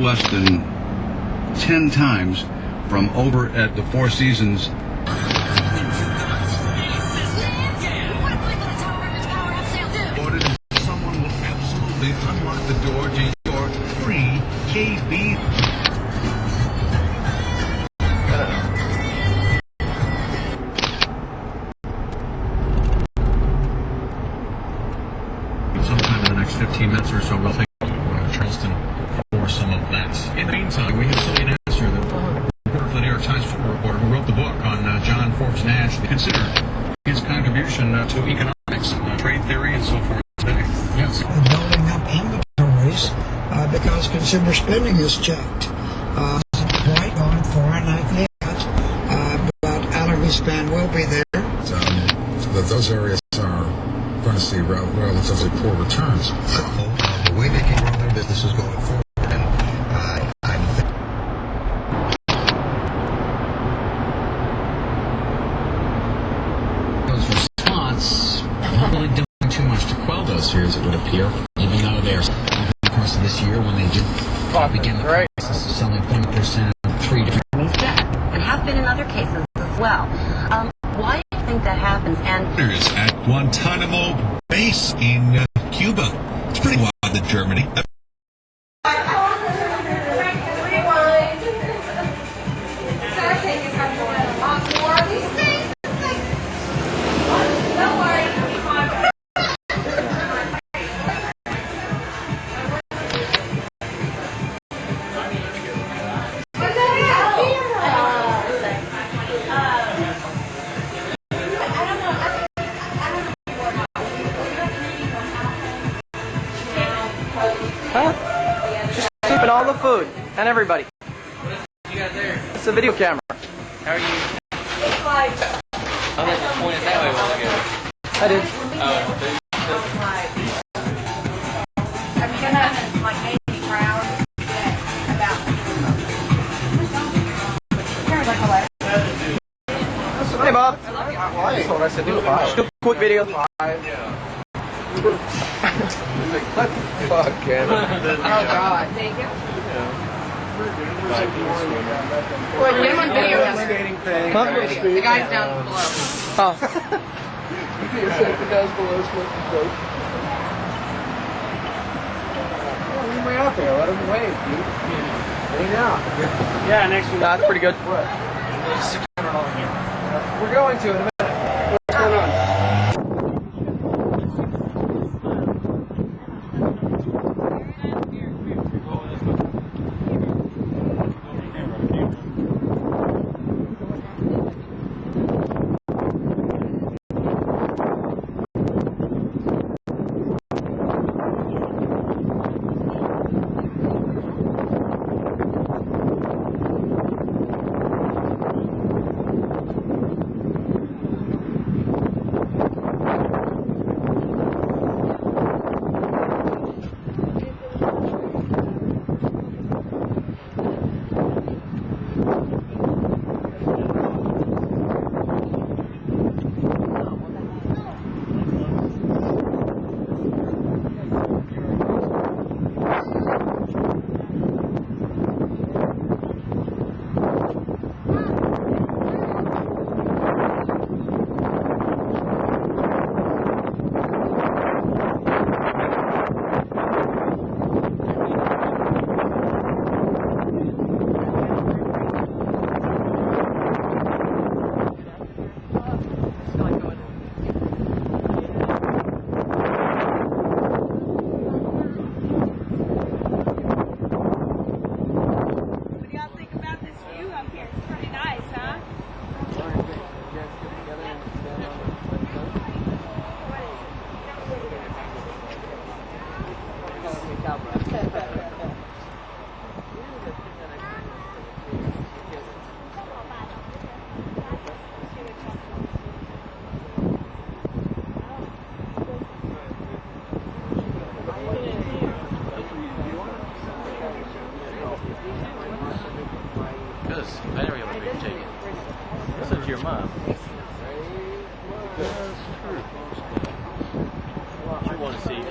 less than 10 times from over at the Four Seasons. Someone will absolutely unlock the door to your free KB. Sometime in the next 15 minutes or so, we'll take Charleston for some of that. In the meantime, we have Celia Nasser, the reporter for the New York Times, former reporter who wrote the book on John Forbes Nash. Consider his contribution to economics, trade theory, and so forth today. Yes. Building up inventories because consumer spending is checked. Quite going for it like that, but energy spend will be there. Those areas are going to see relatively poor returns. So the way they can grow their businesses going forward, and I think Those response not really doing too much to quell those fears, it would appear, even though they're over the course of this year when they did begin the process of selling 20% of 3 different. He's dead, and have been in other cases as well. Why do you think that happens? And At Guantanamo base in Cuba. It's pretty wild that Germany. Just keeping all the food and everybody. You got there? It's a video camera. How are you? I'm going to point it that way while I go. I did. Hey, Bob. That's what I said. Do 5. Just do a quick video. 5. Fuck, Kevin. oh God, thank you. Well, get him on video. Huh? The guy's down below. Oh. The guy's below smoking dope. He's way out there. Let him wave, dude. Hang out. Yeah, next one. That's pretty good. What? We're going to in a minute. What's going on? Because I never got to take it. Listen to your mom. You want to see it.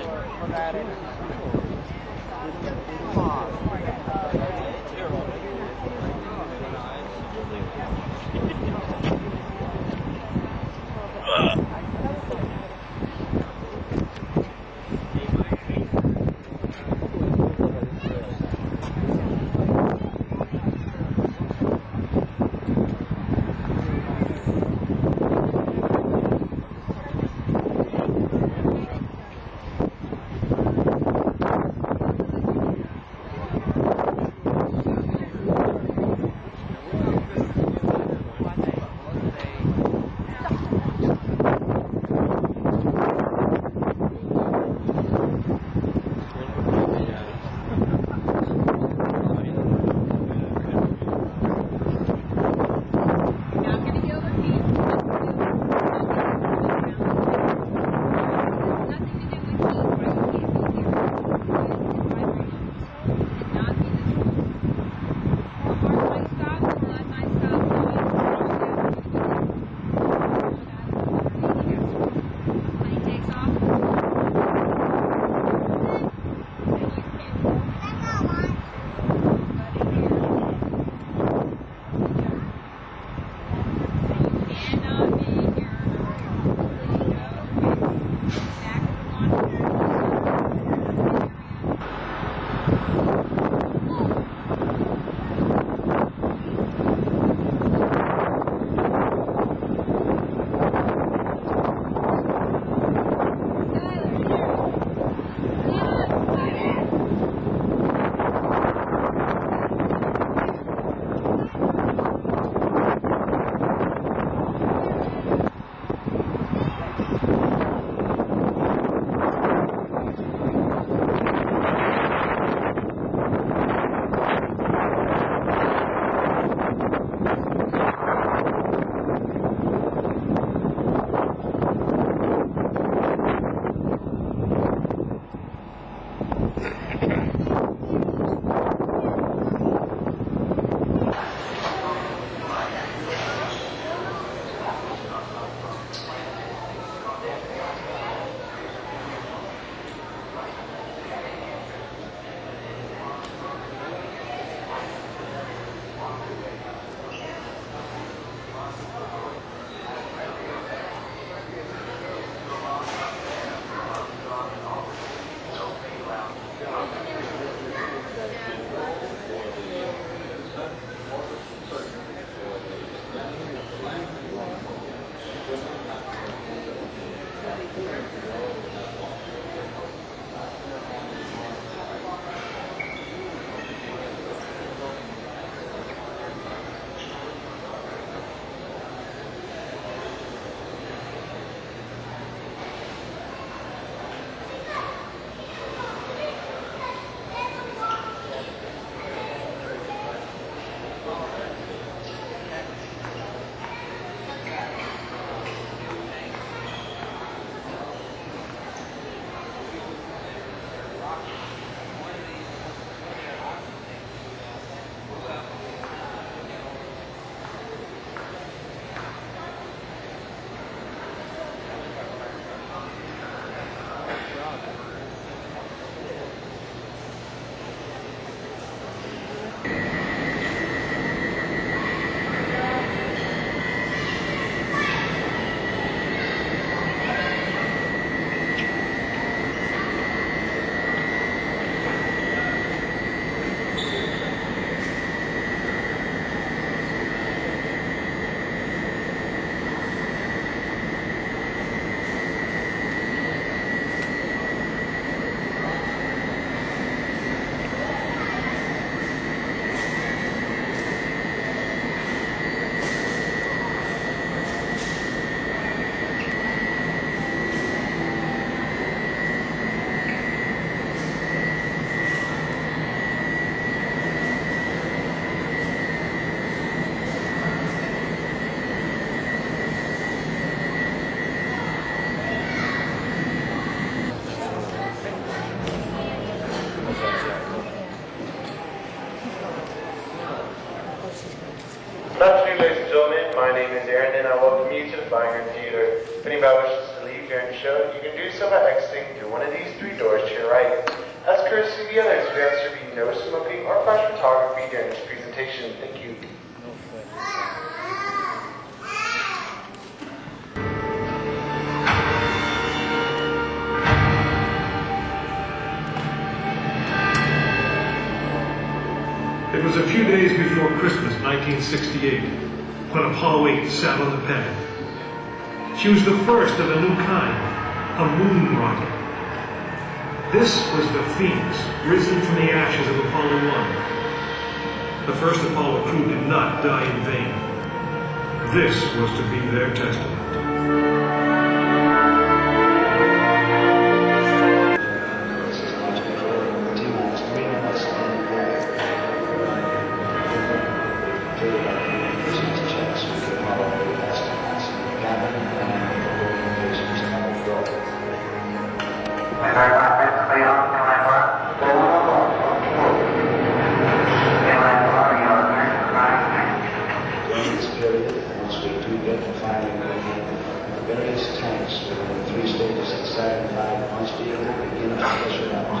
Good afternoon, ladies and gentlemen. My name is Aaron, and I welcome you to the Fine Room Theater. If anybody wishes to leave during the show, you can do so by exiting through one of these three doors to your right. As courtesy of the others, we ask there be no smoking or flash photography during this presentation. Thank you. was a few days before Christmas, 1968, when Apollo 8 sat on the pad. She was the first of a new kind, a moon rocket. This was the Phoenix, risen from the ashes of Apollo 1. The first Apollo crew did not die in vain. This was to be their testament. Various tanks with 3 stages at Saturn V launch vehicle begin a special launch.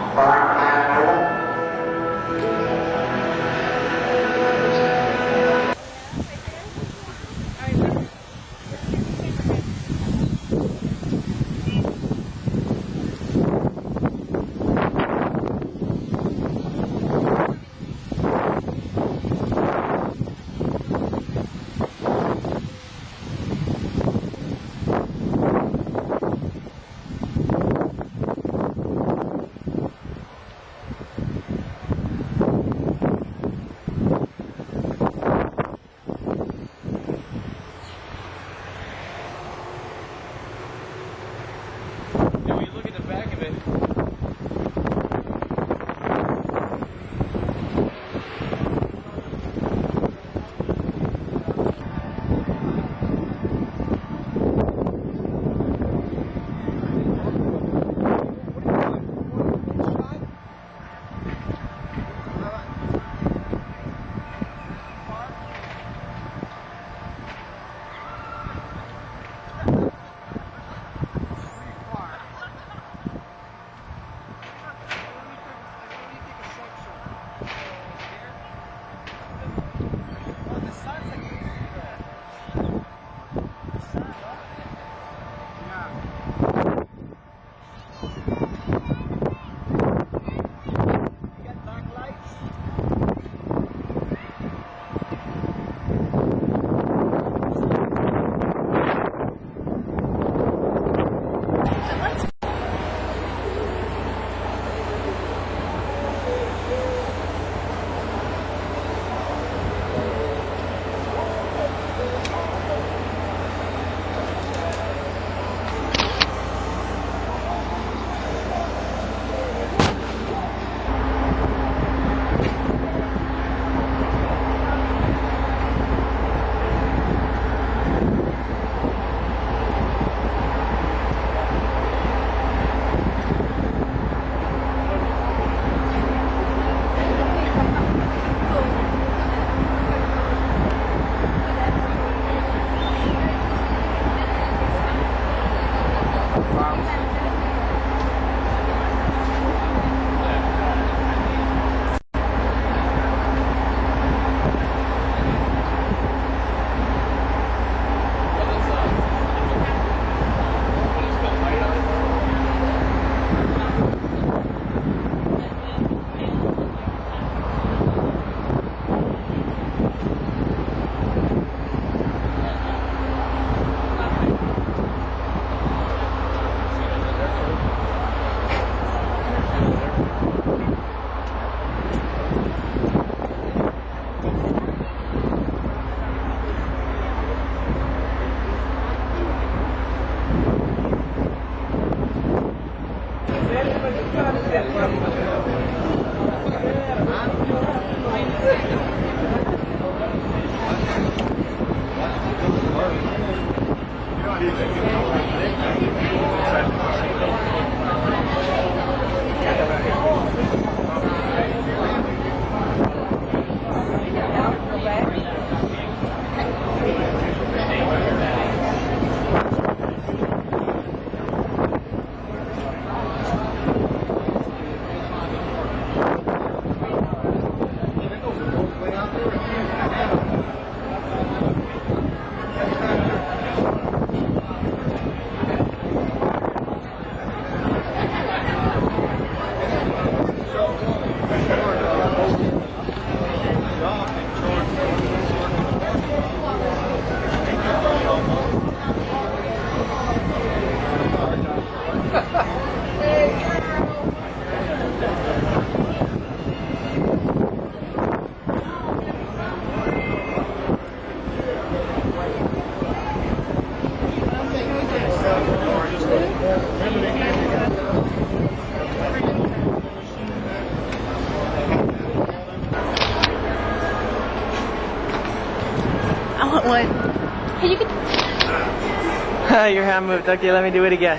Ah, your hand moved. Okay, let me do it again.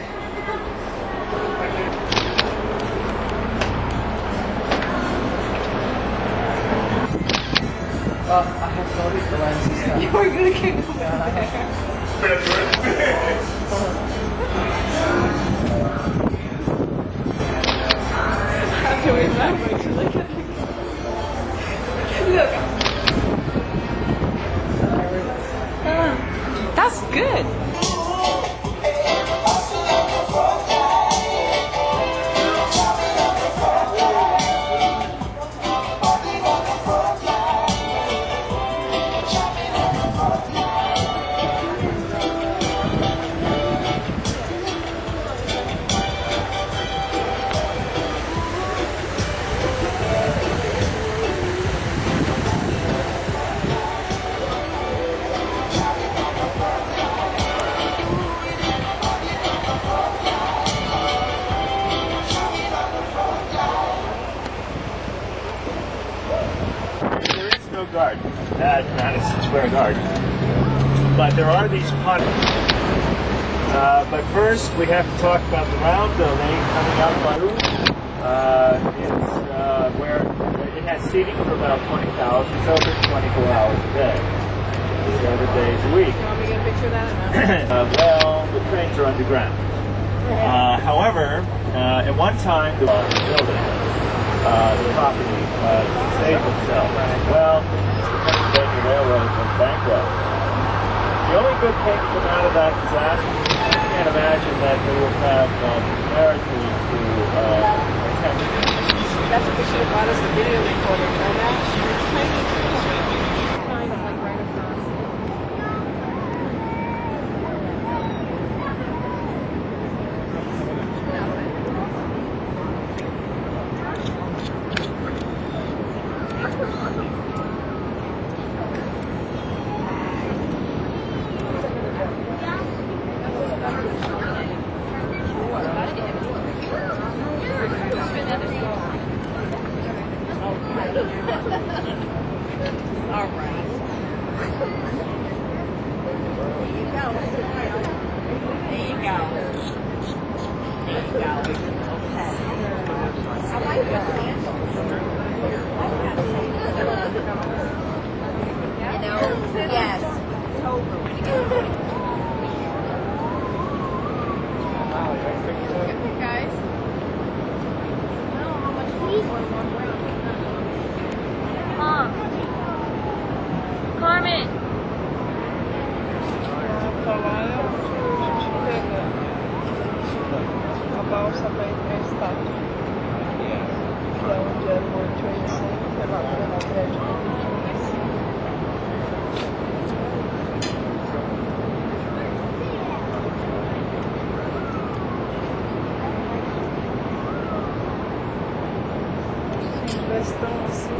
I have noticed the lens is stuck. You were gonna keep I have to remember to look at Look. That's good. Guard at Madison Square Garden, but there are these pods. But first, we have to talk about the round building coming out by it's where it has seating for about 20,000. It's open 24 hours a day, 7 days a week. You want me to get a picture of that? Well, the trains are underground. However, at one time, the building. The property saved itself. Well, the Pennsylvania Railroad went bankrupt. The only good thing to come out of that disaster, I can't imagine that they will have merit to attempt. That's what they should have bought us the video recorder for that. Kind of like right across. All right. There you go. There you go. There you go. Okay. I like that. You know, yes. Okay, guys. How much Mom. Carmen. A balsa para emprestar. Que é onde era o World Trade Center, lá no prédio do estão assim.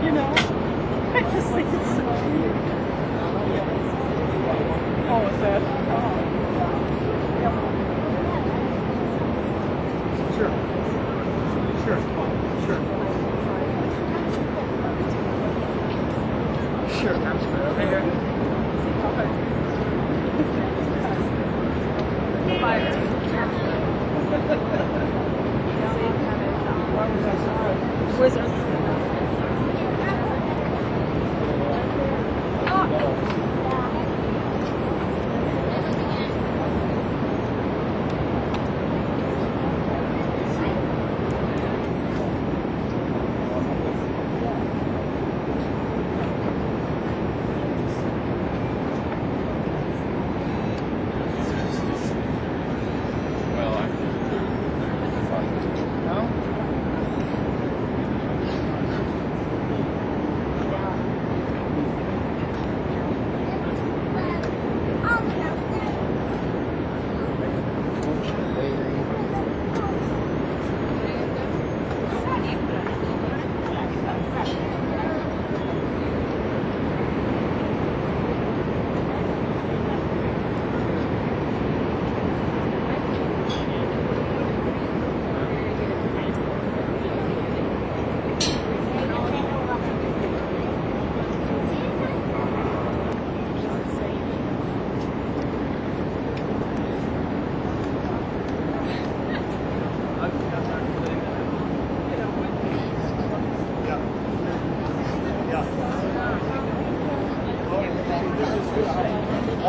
You know, I just like it's so cute. Oh, what's that? Oh. Sure. Sure. Sure. Sure. Absolutely.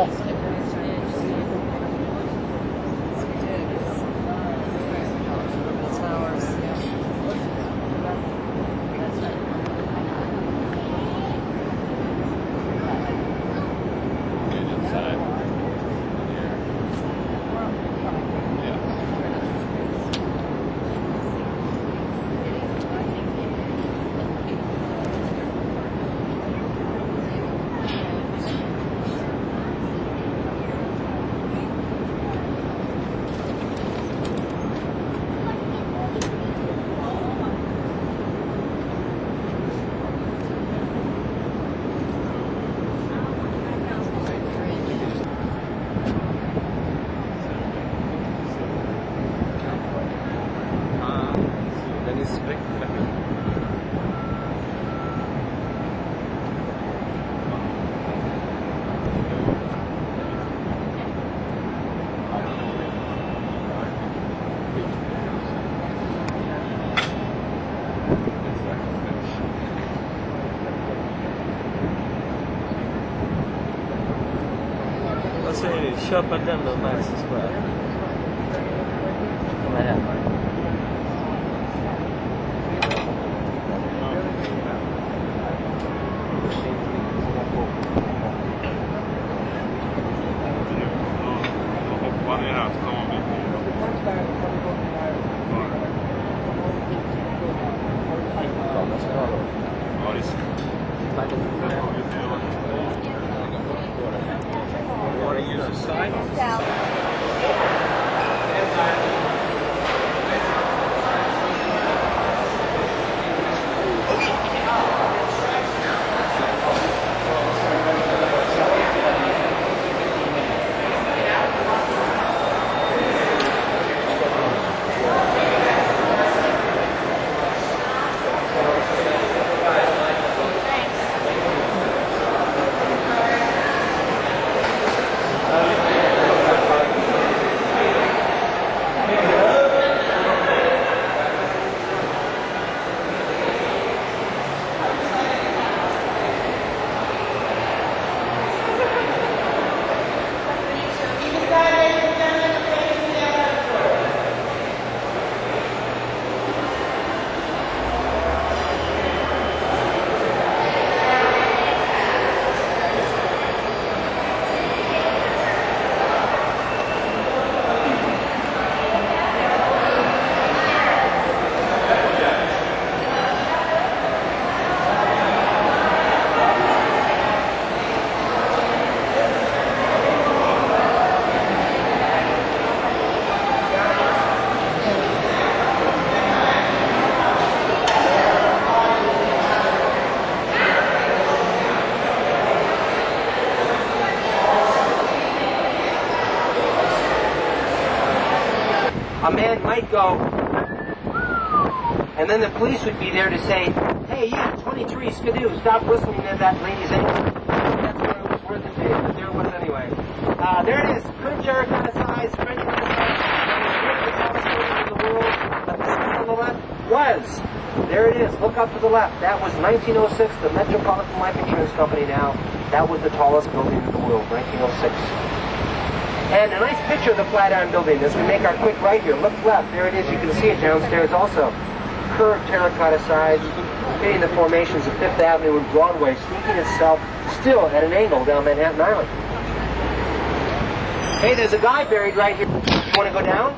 Over here. Shop at them, the Madison Square. Come ahead. A man might go And then the police would be there to say, hey, you, 23 Skidoo, stop listening to that lady's English. That's what it was worth it to, but there it was anyway. There it is, current terracotta size, French Renaissance, the world, but this one on the left was. There it is, look up to the left. That was 1906, the Metropolitan Life Insurance Company now. That was the tallest building in the world, 1906. And a nice picture of the Flatiron Building as we make our quick right here. Look left, there it is, you can see it downstairs also. Curved terracotta sides, fitting the formations of Fifth Avenue and Broadway, sneaking itself still at an angle down Manhattan Island. Hey, there's a guy buried right here. You want to go down?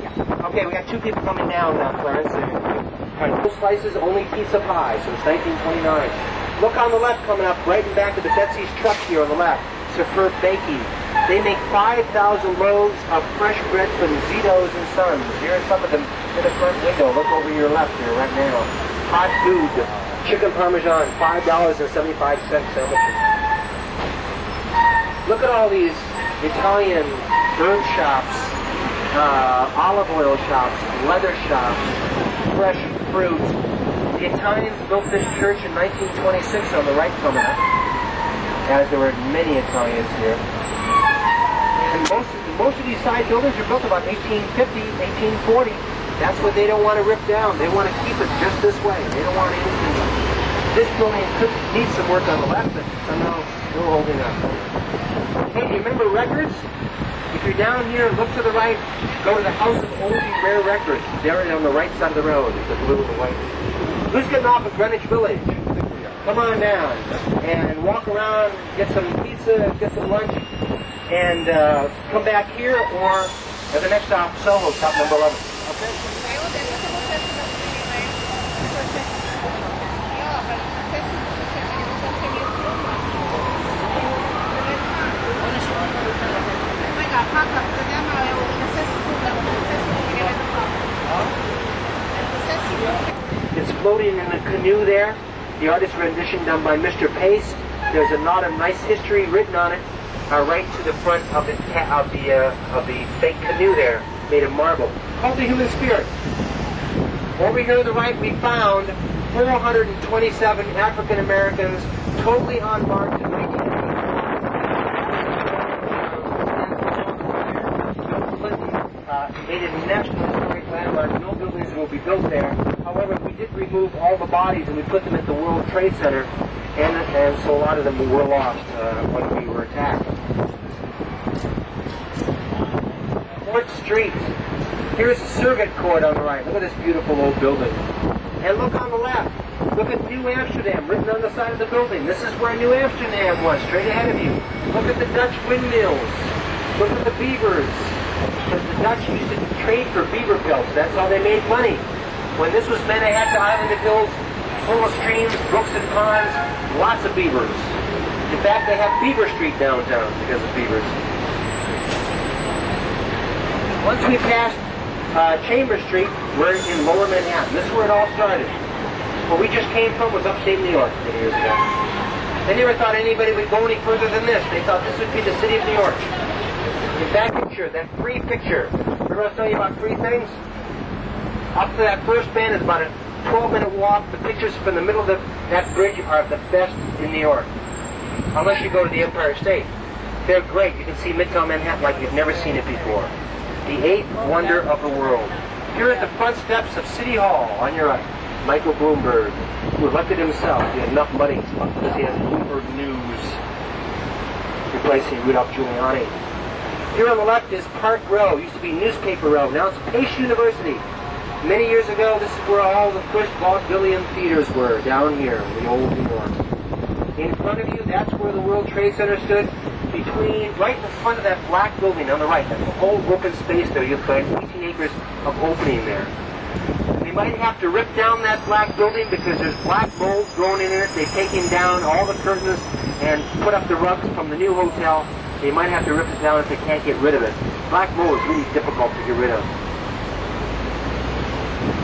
Yeah. Okay, we got two people coming down now, Clarence. No slices, only pizza pie, since 1929. Look on the left coming up, right in back of the Betsy's truck here on the left. Superb Baking. They make 5,000 loaves of fresh bread from Zito's and Sons. Here are some of them in the front window. Look over your left here right now. Hot food, chicken parmesan, $5.75 sandwiches. Look at all these Italian herb shops, olive oil shops, leather shops, fresh fruit. The Italians built this church in 1926 on the right coming up, as there were many Italians here. And most of these side buildings are built about 1850, 1840. That's what they don't want to rip down. They want to keep it just this way. They don't want anything. This building could need some work on the left, but somehow still holding up. Hey, do you remember records? If you're down here, look to the right, go to the House of Oldie Rare Records. They're on the right side of the road. It's the blue and the white. Who's getting off at Greenwich Village? Come on down and walk around, get some pizza, get some lunch, and come back here or at the next stop, Soho, stop number 11. Okay? It's floating in a canoe there. The artist rendition done by Mr. Pace. There's a lot of nice history written on it, right to the front of the fake canoe there, made of marble. Called the Human Spirit. Over here to the right, we found 427 African Americans totally unmarked in 1980. Bill Clinton made it a national historic landmark. No buildings will be built there. However, we did remove all the bodies and we put them at the World Trade Center, and so a lot of them were lost when we were attacked. 4th Street. Here's the Circuit Court on the right. Look at this beautiful old building. And look on the left. Look at New Amsterdam written on the side of the building. This is where New Amsterdam was, straight ahead of you. Look at the Dutch windmills. Look at the beavers. Because the Dutch used to trade for beaver pelts. That's how they made money. When this was Manhattan Island, it built full of streams, brooks and ponds, lots of beavers. In fact, they have Beaver Street downtown because of beavers. Once we passed Chambers Street, we're in Lower Manhattan. This is where it all started. Where we just came from was upstate New York many years ago. They never thought anybody would go any further than this. They thought this would be the city of New York. In that picture, that free picture, remember I was telling you about three things? Up to that first bend is about a 12-minute walk. The pictures from the middle of that bridge are the best in New York. Unless you go to the Empire State. They're great. You can see Midtown Manhattan like you've never seen it before. The 8th wonder of the world. Here at the front steps of City Hall, on your right, Michael Bloomberg, who elected himself. He had enough money because he has Bloomberg News, replacing Rudolph Giuliani. Here on the left is Park Row. It used to be Newspaper Row. Now it's Pace University. Many years ago, this is where all the first vaudevillian theaters were, down here in the old New York. In front of you, that's where the World Trade Center stood. Right in front of that black building on the right, that's a whole open space there. You've got 18 acres of opening there. They might have to rip down that black building because there's black mold growing in it. They've taken down all the curtains and put up the rugs from the new hotel. They might have to rip it down if they can't get rid of it. Black mold is really difficult to get rid of.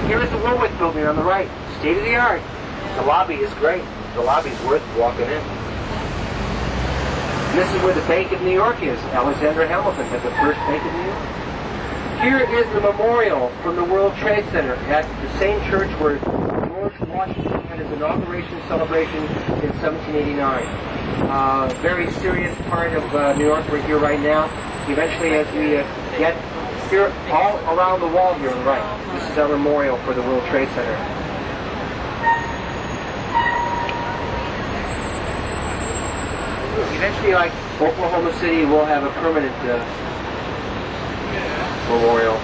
Here is the Woolworth building on the right. State of the art. The lobby is great. The lobby is worth walking in. And this is where the Bank of New York is. Alexander Hamilton had the first Bank of New York. Here is the memorial from the World Trade Center at the same church where George Washington had his inauguration celebration in 1789. Very serious part of New York. We're here right now. Eventually, as we get here, all around the wall here on the right, this is our memorial for the World Trade Center. Eventually, like Oklahoma City, will have a permanent memorial.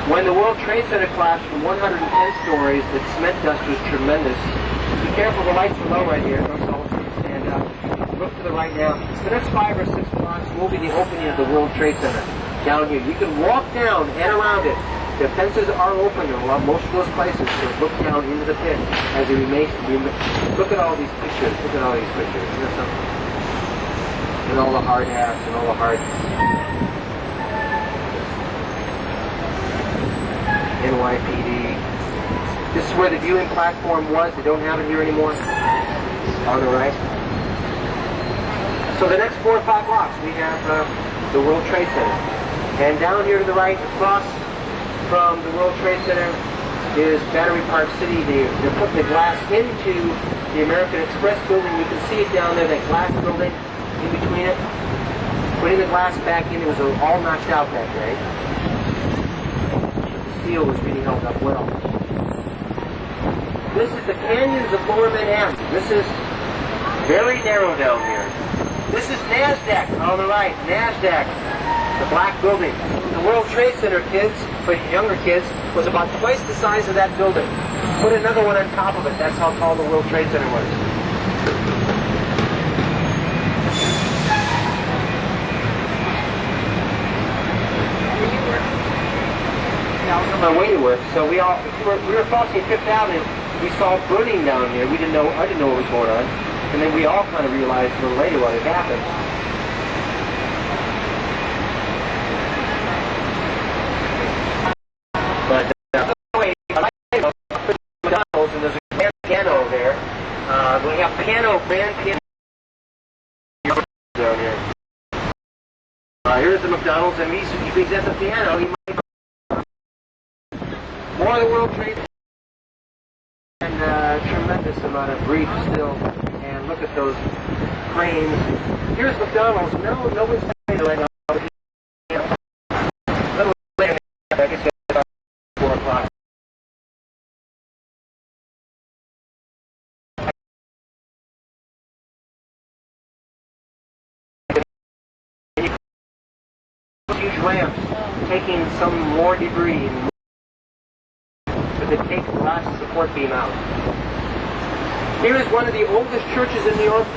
When the World Trade Center collapsed from 110 stories, the cement dust was tremendous. Be careful, the lights are low right here. Don't stand up. Look to the right now. The next 5 or 6 blocks will be the opening of the World Trade Center down here. You can walk down and around it. The fences are open in most of those places, so look down into the pit as it remains. Look at all these pictures. Look at all these pictures. Isn't that something? And all the hard hats and all the hearts. NYPD. This is where the viewing platform was. They don't have it here anymore. On the right. So the next 4 or 5 blocks we have the World Trade Center. And down here to the right, across from the World Trade Center, is Battery Park City. They're putting the glass into the American Express building. You can see it down there, that glass building in between it. Putting the glass back in, it was all knocked out that day. The steel was being held up well. This is the canyons of Lower Manhattan. This is very narrow down here. This is NASDAQ on the right. NASDAQ, the black building. The World Trade Center, kids, for younger kids, was about twice the size of that building. Put another one on top of it. That's how tall the World Trade Center was. I was on my way to work, so we were crossing Fifth Avenue. We saw burning down here. I didn't know what was going on, and then we all kind of realized a little later what had happened. But anyway, I like McDonald's, and there's a grand piano there. We have grand piano down here. Here's the McDonald's, and if he's at the piano, he might. More of the World Trade Center, and tremendous amount of grief still. And look at those cranes. Here's McDonald's. Nobody's saying it right now. A little later, I guess it's about 4 o'clock. Huge ramps taking some more debris. That takes the last support beam out. Here is one of the oldest churches in New York.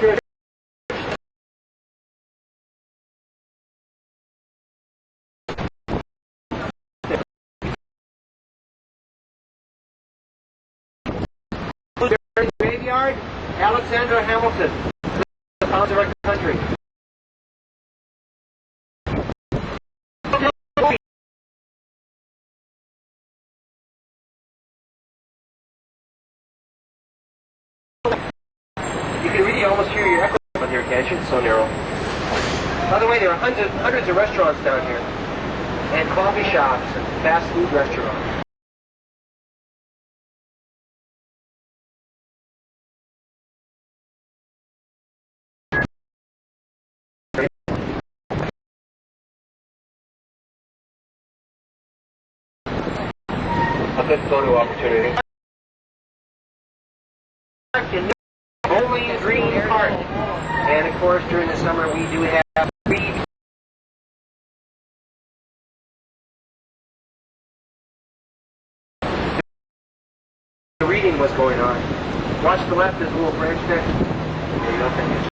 Graveyard, Alexander Hamilton, the founder of our country. You can really almost hear your echo on here, can't you? It's so narrow. By the way, there are hundreds of restaurants down here, and coffee shops, and fast food restaurants. A good photo opportunity. Bowling Green Park. And of course, during the summer, we do have the reading was going on. Watch the left, there's a little branch there. There's nothing.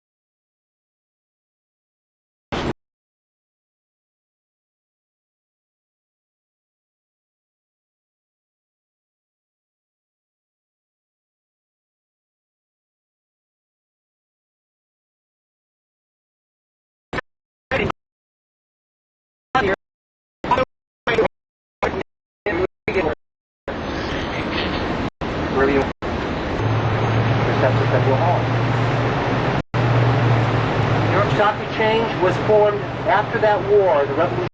New York Stock Exchange was formed After that war, the revolution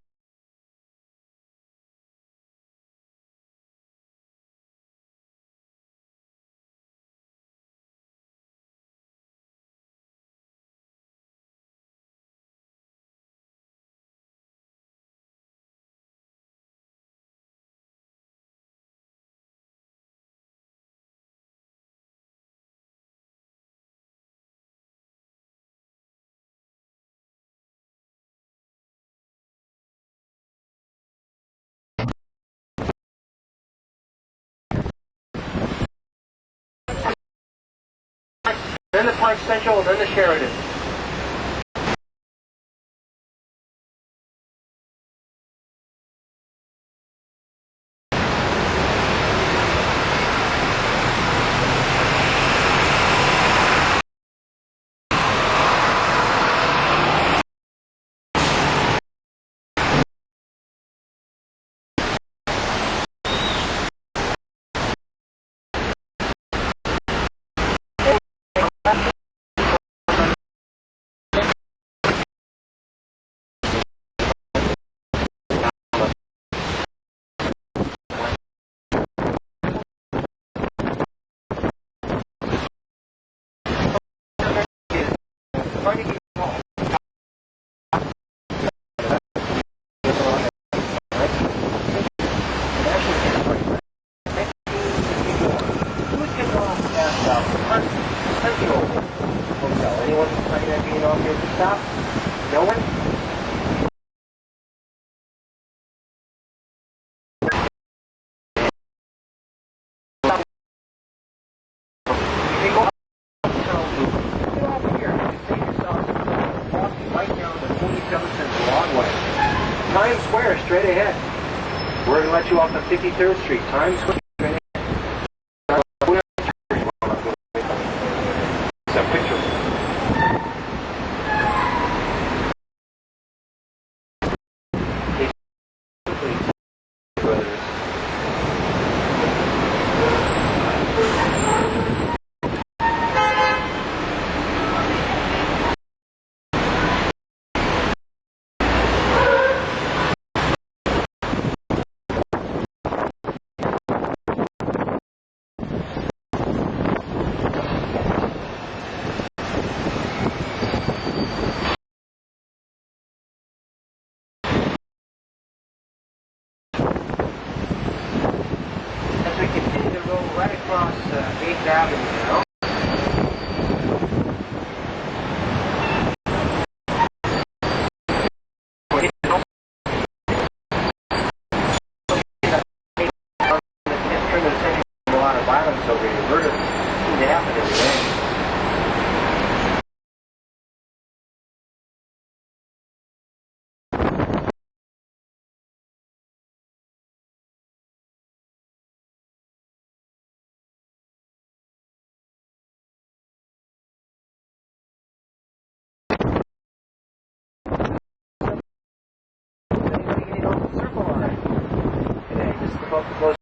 then the Park Central, then the Sheridan. Anyone planning on being off here to stop? No one? Times Square, straight ahead. We're going to let you off on 53rd Street. Times Square, straight ahead. Some pictures. Right across 8th Avenue now. A lot of violence over here. Murder seems to happen every day. Circle line today, just about to close.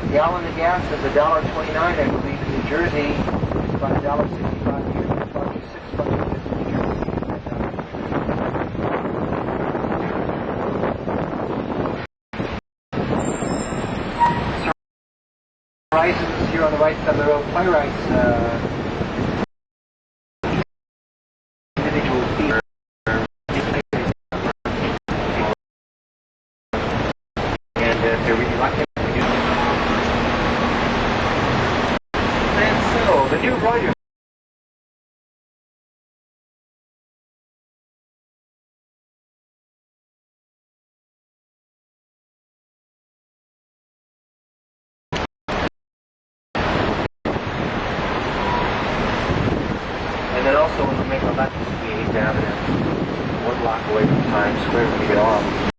A gallon of gas is $1.29, I believe, in New Jersey. It's about $1.65 here. It's about $6 in New Jersey. Horizons here on the right side of the road. Playwrights, individual feet. And if they're really lucky. The new Reuters. And then also when you make a left to 8th Avenue, 1 block away from Times Square when you get off.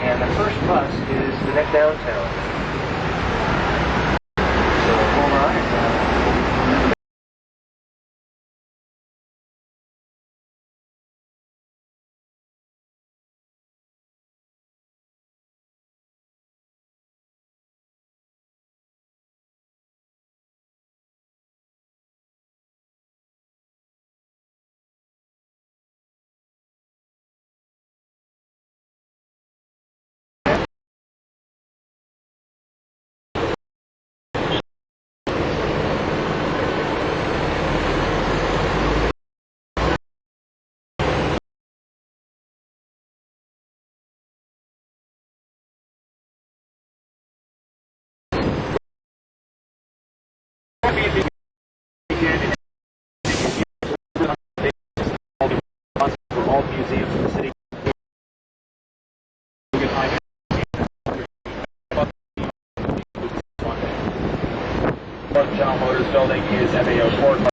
And the first bus is the next downtown. So hold on. All the museums in the city. General Motors building is FAO Ford.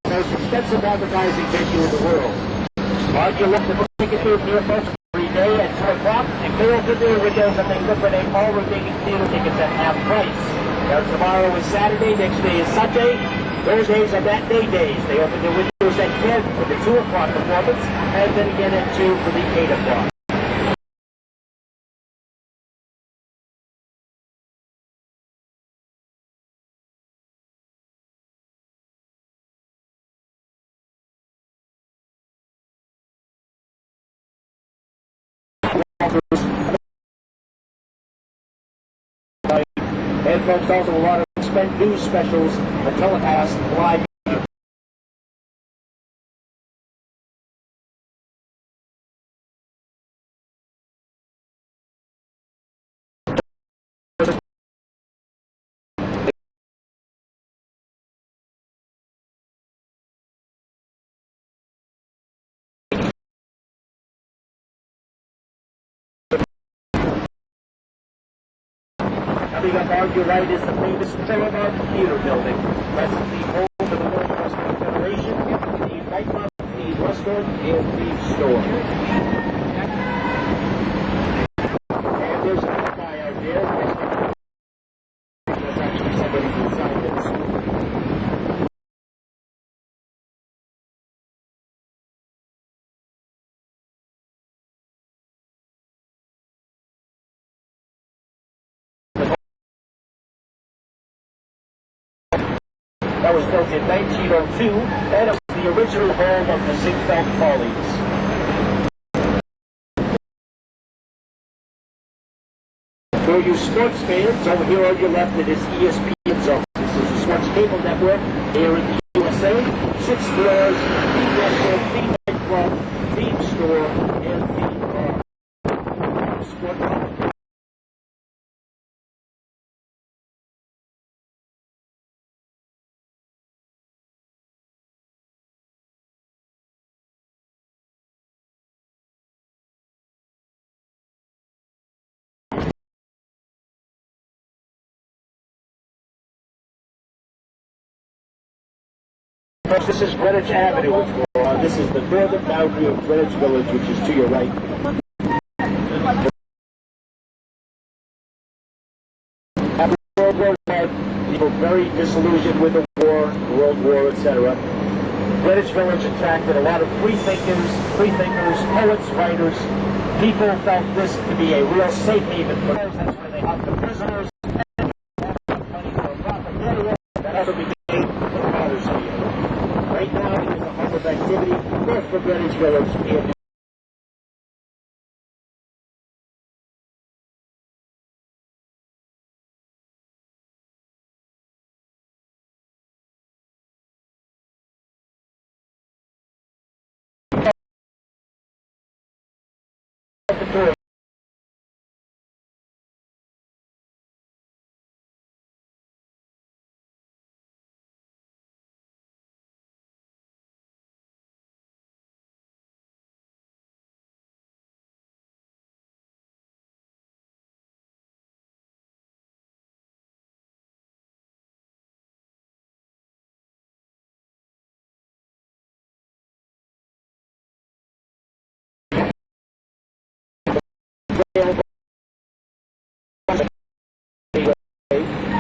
the most expensive advertising venue in the world. Aren't you looking for tickets here, folks, every day at 2 o'clock? And they open their windows and they liquidate all remaining theater tickets at half price. Now, tomorrow is Saturday, next day is Sunday. Those days are matinee days. They open their windows at 10 for the 2 o'clock performance, and then again at 2 for the 8 o'clock. And folks, also a lot of news specials are telecast live. Coming up on your right is the famous Paramount Theater building. That's the home of the North Western Federation, the nightclub, the restaurant, and the store. And there's another guy out there. There's actually somebody inside this. That was built in 1902, and it was the original home of the Ziegfeld Follies. For you sports fans, over here on your left, it is ESPN Zone. This is the Sports Cable Network here in the USA. 6 floors, the restaurant, the nightclub, the store, and the sport club. This is Greenwich Avenue. This is the northern boundary of Greenwich Village, which is to your right. After World War I, people very disillusioned with the war, World War, etc. Greenwich Village attracted a lot of freethinkers, poets, writers. People felt this to be a real safe haven for those. That's where they housed the prisoners. That also became the Father's Field. Right now, there's a hub of activity north of Greenwich Village.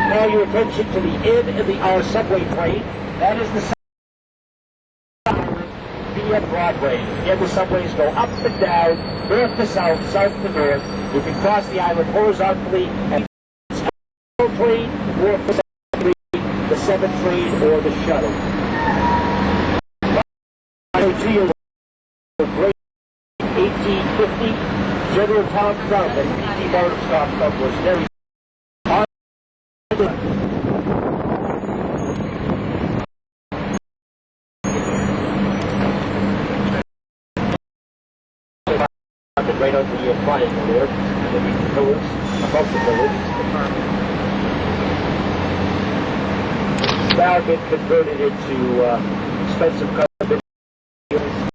Now your attention to the N and the R subway train. That is the via Broadway. Again, the subways go up and down, north to south, south to north. You can cross the island horizontally and the train, or the 7 train, or the shuttle. To your great 1850, General Tom Thumb and P.T. Barnum stopped up was very right on the triangle there, and then the pillars above the village. Now been converted into expensive condominiums.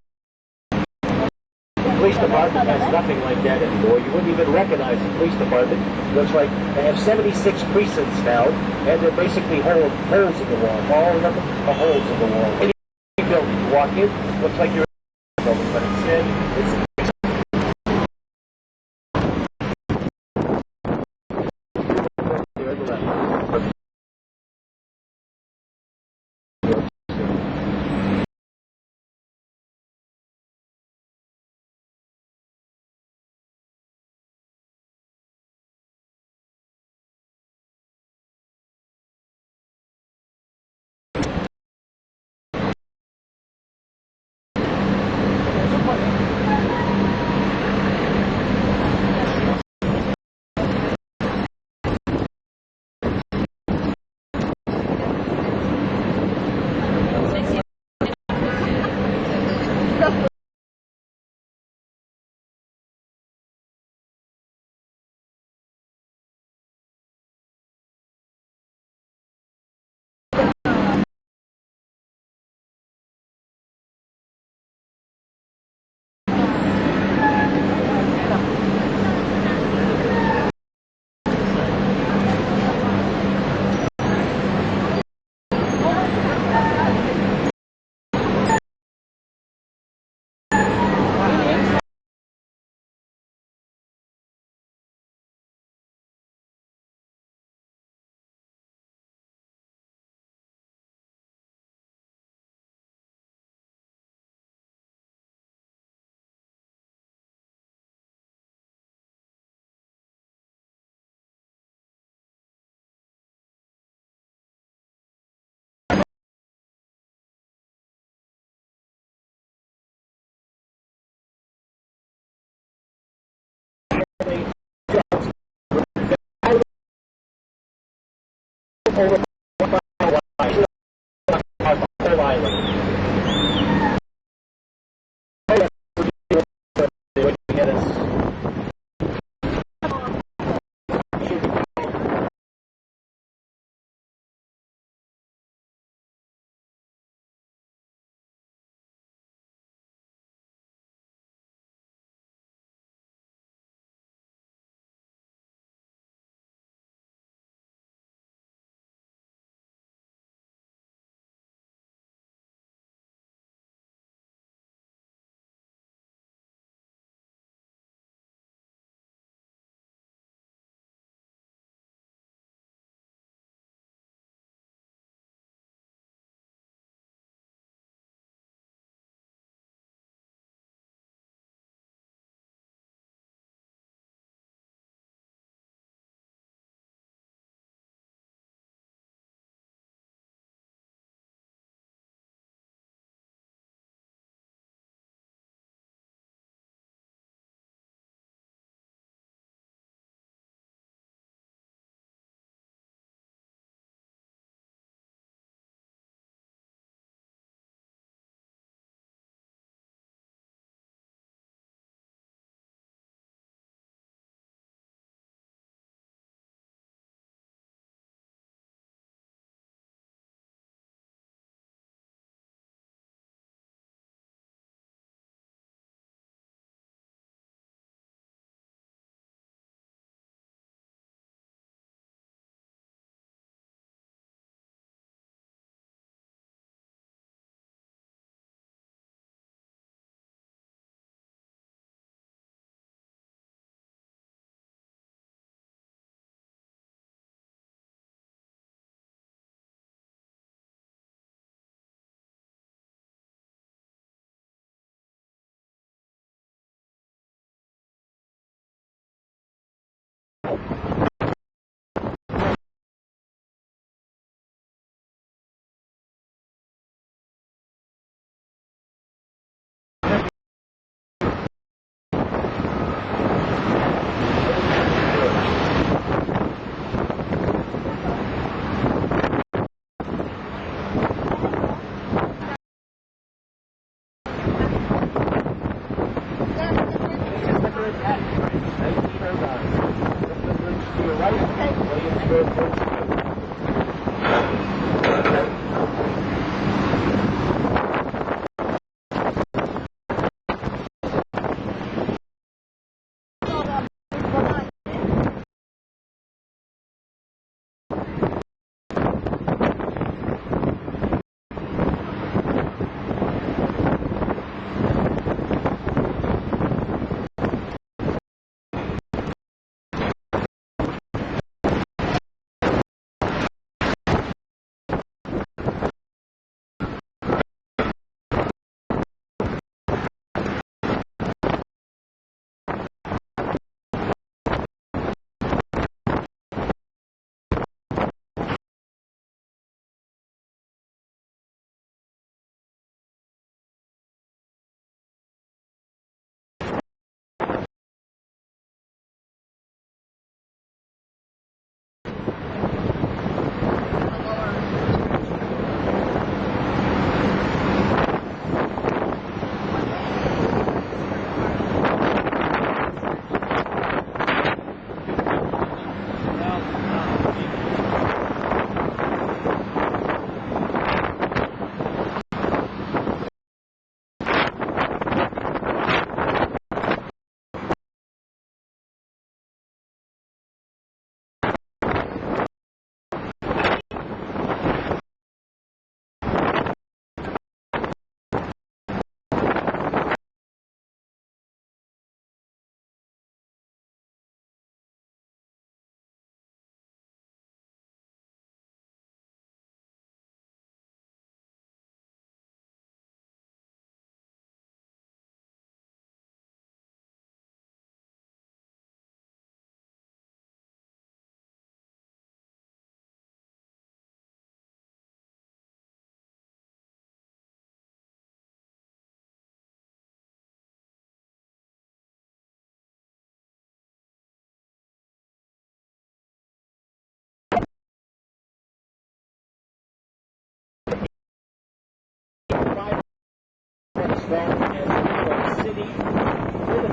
The police department has nothing like that anymore. You wouldn't even recognize the police department. Looks like they have 76 precincts now, and they're basically holes in the wall. All of them are holes in the wall. building. You walk in, looks like you're in a building, but instead, it's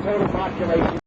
total population